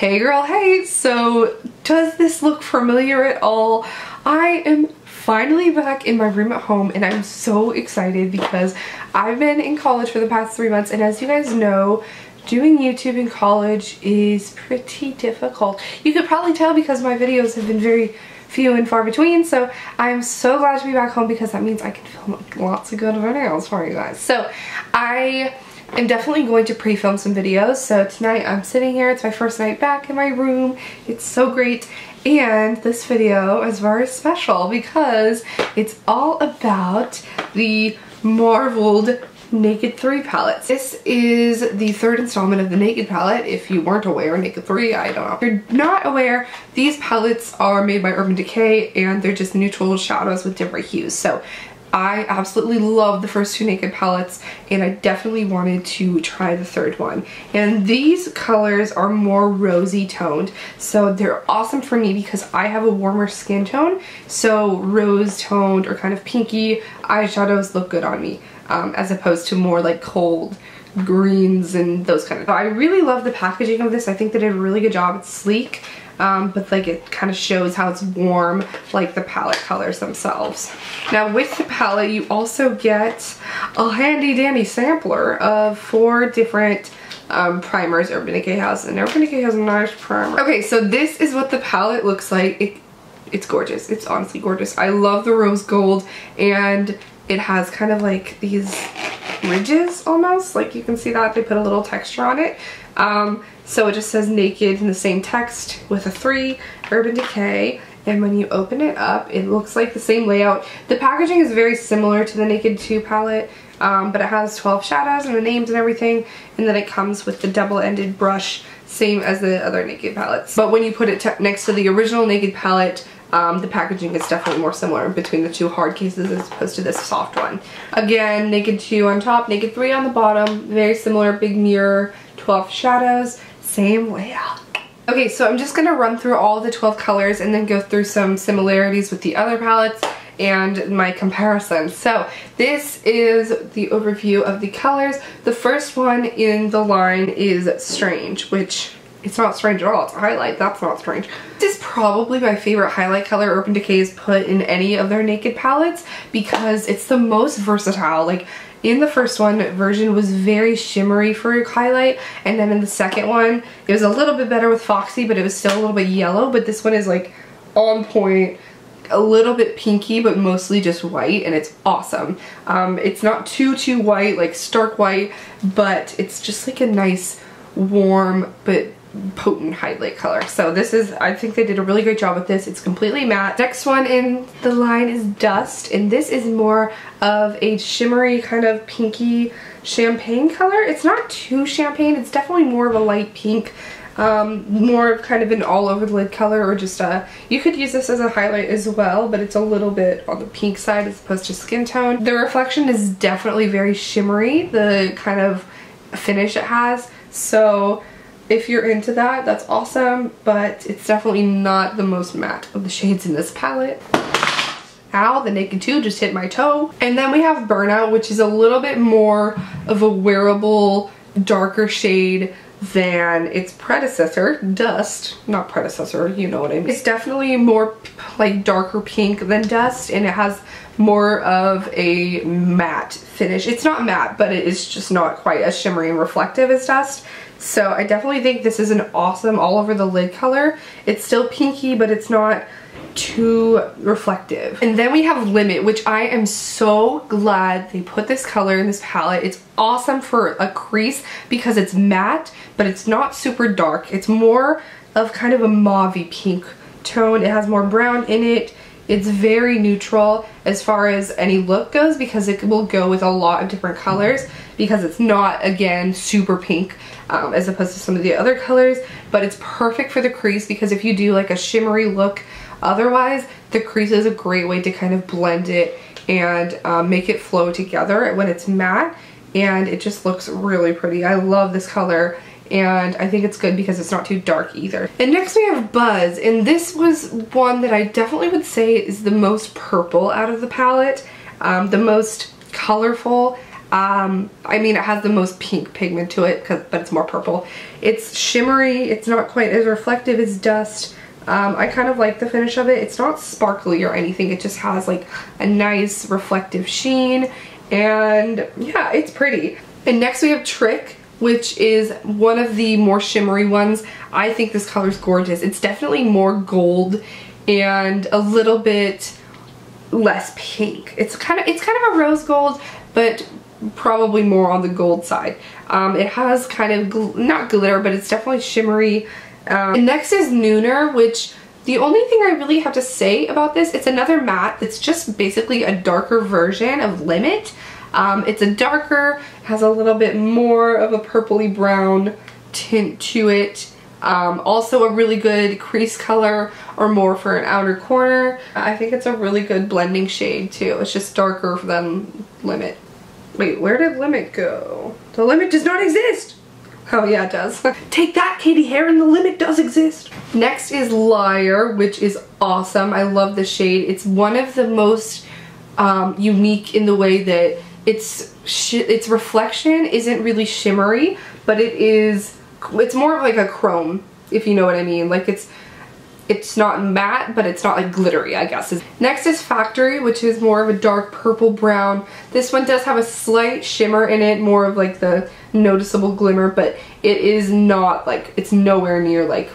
Hey girl, hey! So, does this look familiar at all? I am finally back in my room at home and I'm so excited because I've been in college for the past 3 months, and as you guys know, doing YouTube in college is pretty difficult. You could probably tell because my videos have been very few and far between, so I'm so glad to be back home because that means I can film lots of good videos for you guys. So I am definitely going to pre-film some videos. So tonight I'm sitting here, it's my first night back in my room, it's so great, and this video is very special because it's all about the marveled Naked 3 palettes. This is the third installment of the Naked palette. If you weren't aware, Naked 3, I don't know. If you're not aware, these palettes are made by Urban Decay and they're just neutral shadows with different hues. So I absolutely love the first two Naked palettes and I definitely wanted to try the third one. And these colors are more rosy toned, so they're awesome for me because I have a warmer skin tone, so rose toned or kind of pinky eyeshadows look good on me. As opposed to more like cold greens and those kind of. I really love the packaging of this. I think they did a really good job. It's sleek, but like it kind of shows how it's warm, like the palette colors themselves. Now with the palette, you also get a handy dandy sampler of 4 different primers Urban Decay has, and Urban Decay has a nice primer. Okay, so this is what the palette looks like. It's gorgeous. It's honestly gorgeous. I love the rose gold, and it has kind of like these ridges almost, like you can see that they put a little texture on it. So it just says Naked in the same text with a 3, Urban Decay, and when you open it up it looks like the same layout. The packaging is very similar to the Naked 2 palette, but it has 12 shadows and the names and everything, and then it comes with the double-ended brush, same as the other Naked palettes. But when you put it next to the original Naked palette, the packaging is definitely more similar between the 2 hard cases as opposed to this soft one. Again, Naked 2 on top, Naked 3 on the bottom, very similar, big mirror, 12 shadows, same layout. Okay, so I'm just gonna run through all of the 12 colors and then go through some similarities with the other palettes and my comparison. So this is the overview of the colors. The first one in the line is Strange, which it's not strange at all. It's a highlight. That's not strange. This is probably my favorite highlight color Urban Decay has put in any of their Naked palettes because it's the most versatile. Like in the first one, version was very shimmery for a highlight, and then in the second one it was a little bit better with Foxy, but it was still a little bit yellow. But this one is like on point, a little bit pinky, but mostly just white, and it's awesome. It's not too white, like stark white, but it's just like a nice warm but potent highlight color. So this is, I think they did a really great job with this. It's completely matte. Next one in the line is Dust, and this is more of a shimmery kind of pinky champagne color. It's not too champagne, it's definitely more of a light pink, more of kind of an all over the lid color, or just you could use this as a highlight as well, but it's a little bit on the pink side as opposed to skin tone. The reflection is definitely very shimmery, the kind of finish it has, so if you're into that, that's awesome, but it's definitely not the most matte of the shades in this palette. Ow, the Naked 2 just hit my toe. And then we have Burnout, which is a little bit more of a wearable, darker shade than its predecessor, Dust. Not predecessor, you know what I mean. It's definitely more like darker pink than Dust, and it has more of a matte finish. It's not matte, but it is just not quite as shimmery and reflective as Dust. So I definitely think this is an awesome all over the lid color. It's still pinky, but it's not too reflective. And then we have Limit, which I am so glad they put this color in this palette. It's awesome for a crease because it's matte, but it's not super dark. It's more of kind of a mauvey pink tone. It has more brown in it. It's very neutral as far as any look goes because it will go with a lot of different colors because it's not, again, super pink as opposed to some of the other colors, but it's perfect for the crease because if you do like a shimmery look otherwise, the crease is a great way to kind of blend it and make it flow together when it's matte, and it just looks really pretty. I love this color, and I think it's good because it's not too dark either. And next we have Buzz, and this was one that I definitely would say is the most purple out of the palette, the most colorful. I mean, it has the most pink pigment to it, but it's more purple. It's shimmery. It's not quite as reflective as dust. I kind of like the finish of it. It's not sparkly or anything. It just has like a nice reflective sheen, and yeah, it's pretty. And next we have Trick, which is one of the more shimmery ones. I think this color's gorgeous. It's definitely more gold and a little bit less pink. It's kind of a rose gold, but probably more on the gold side. It has kind of not glitter, but it's definitely shimmery. And next is Nooner, which the only thing I really have to say about this, it's another matte that's just basically a darker version of Limit. It's a darker, has a little bit more of a purpley brown tint to it. Also a really good crease color, or more for an outer corner. I think it's a really good blending shade too. It's just darker than Limit. Wait, where did Limit go? The Limit does not exist! Oh yeah, it does. Take that, Katie Heron, the Limit does exist! Next is Liar, which is awesome. I love the shade. It's one of the most unique in the way that its reflection isn't really shimmery, but it's more of like a chrome, if you know what I mean. Like it's not matte, but it's not like glittery, I guess. Next is Factory, which is more of a dark purple brown. This one does have a slight shimmer in it, more of like the noticeable glimmer, but it is not like, it's nowhere near like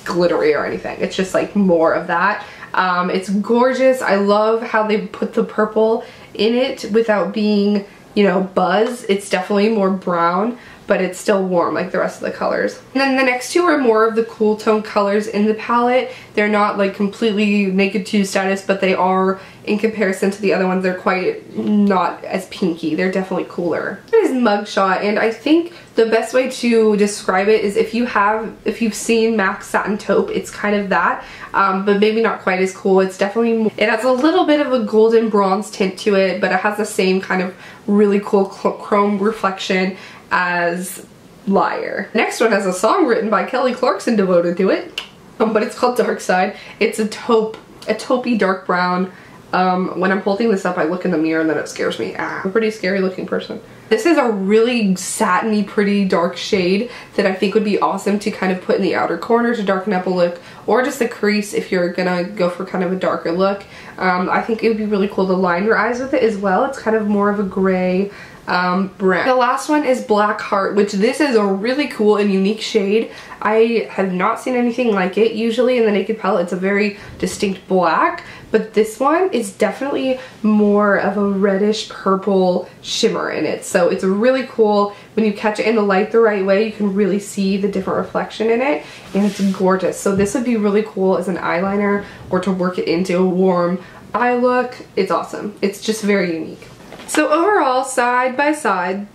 glittery or anything. It's just like more of that. It's gorgeous. I love how they put the purple in it without being, you know, buzz. It's definitely more brown, but it's still warm like the rest of the colors. And then the next two are more of the cool tone colors in the palette. They're not like completely Naked 2 status, but they are, in comparison to the other ones, they're quite not as pinky. They're definitely cooler. It is Mugshot, and I think the best way to describe it is if you've seen MAC Satin Taupe, it's kind of that, but maybe not quite as cool. It's definitely, it has a little bit of a golden bronze tint to it, but it has the same kind of really cool chrome reflection as Liar. Next one has a song written by Kelly Clarkson devoted to it, but it's called Dark Side. It's a taupey dark brown. When I'm holding this up, I look in the mirror and then it scares me. I'm a pretty scary looking person. This is a really satiny, pretty dark shade that I think would be awesome to kind of put in the outer corner to darken up a look, or just a crease if you're gonna go for kind of a darker look. I think it would be really cool to line your eyes with it as well. It's kind of more of a gray brown. The last one is Black Heart, which this is a really cool and unique shade. I have not seen anything like it. Usually in the Naked palette it's a very distinct black, but this one is definitely more of a reddish purple shimmer in it. So it's really cool. When you catch it in the light the right way, you can really see the different reflection in it, and it's gorgeous. So this would be really cool as an eyeliner or to work it into a warm eye look. It's awesome. It's just very unique. So overall, side by side,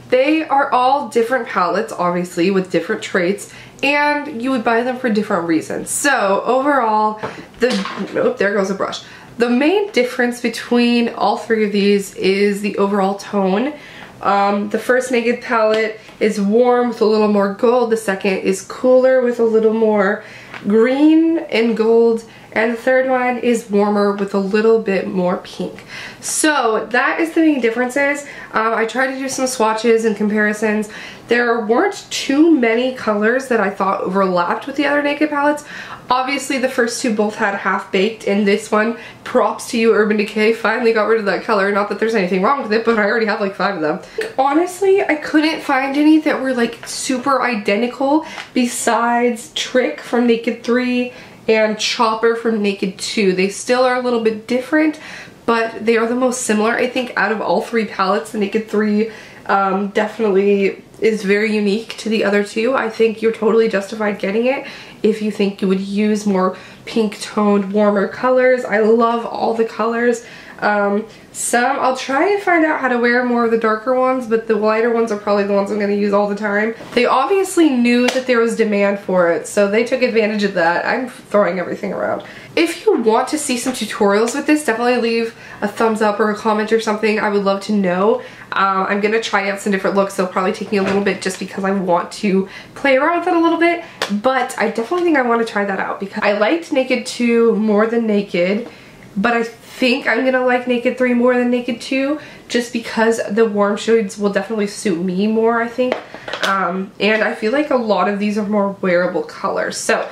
they are all different palettes, obviously, with different traits, and you would buy them for different reasons. So overall, oh, there goes a brush. The main difference between all three of these is the overall tone. The first Naked palette is warm with a little more gold. The second is cooler with a little more green and gold. And the third one is warmer with a little bit more pink. So that is the main differences. I tried to do some swatches and comparisons. There weren't too many colors that I thought overlapped with the other Naked palettes. Obviously the first two both had Half Baked, and this one, props to you Urban Decay, finally got rid of that color. Not that there's anything wrong with it, but I already have like 5 of them. Honestly, I couldn't find any that were like super identical besides Trick from Naked 3 and Chopper from Naked 2. They still are a little bit different, but they are the most similar. I think out of all 3 palettes, the Naked 3 definitely is very unique to the other 2. I think you're totally justified getting it if you think you would use more pink toned, warmer colors. I love all the colors. I'll try and find out how to wear more of the darker ones, but the lighter ones are probably the ones I'm going to use all the time. They obviously knew that there was demand for it, so they took advantage of that. I'm throwing everything around. If you want to see some tutorials with this, definitely leave a thumbs up or a comment or something. I would love to know. I'm going to try out some different looks. They'll probably take me a little bit just because I want to play around with it a little bit, but I definitely think I want to try that out because I liked Naked 2 more than Naked. but I think I'm gonna like Naked 3 more than Naked 2 just because the warm shades will definitely suit me more, I think. And I feel like a lot of these are more wearable colors. So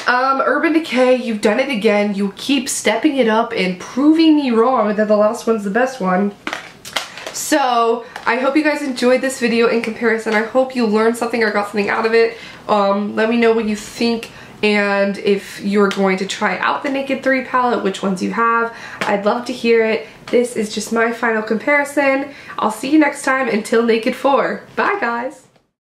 Urban Decay, you've done it again. You keep stepping it up and proving me wrong that the last one's the best one. So I hope you guys enjoyed this video in comparison. I hope you learned something or got something out of it. Let me know what you think, and if you're going to try out the Naked 3 palette, which ones you have. I'd love to hear it. This is just my final comparison. I'll see you next time until Naked 4. Bye guys!